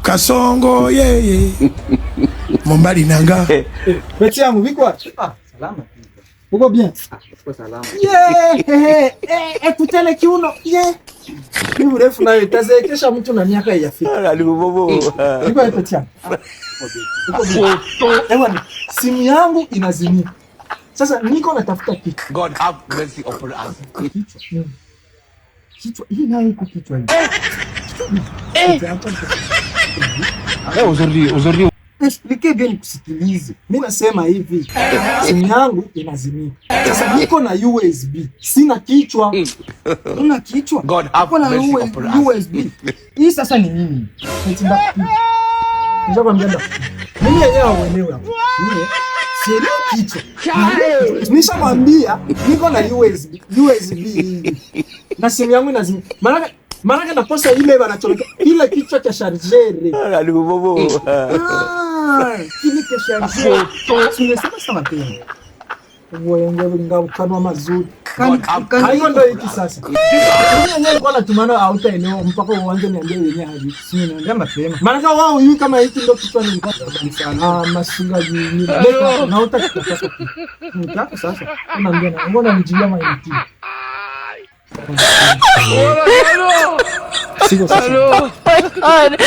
Kasongo yeye. Mombali nanga. Beti yangu biko wapi? Salama. Uko bien? Uko salama. Kutele kiuno. Ni mrefu na itazekesha mtu na miaka yafika. Alibobo. Niko beti yangu. Ewa, simu yangu inazimia. Sasa niko natafuta kitu. God have mercy upon us. Kichwa hii nayo iko kichwa hii. Aujourd'hui. Explique bien nikusikilize. Mimi nasema hivi. Simu yangu inazimia. Sasa niko na USB. Sina kichwa. Una kichwa? God have mercy upon us. USB. Hii sasa ni nini? Nishakwambia ndio. Mimi yenyewe uelewe hapo. Mimi sina kichwa. Nishakwambia niko na USB hii. Na simu yangu inazimia. Maana naposa ile wanachomeka ile kichwa cha charger. Alibobo. Kile cha charger. Tunasema sana tena. Ngoja ngao kanwa mazuri. Hayo ndio hiki sasa. Mimi yenyewe kwa natumana auta eneo mpaka uanze niambie wenyewe hadi. Sio niambia mapema. Maana wao hivi kama hiki ndio kichwa ni sana. Mashinga ni na utakitaka. Nitaka sasa. Unaambia na ngoja nijilia maiti. Hello. Oh my God.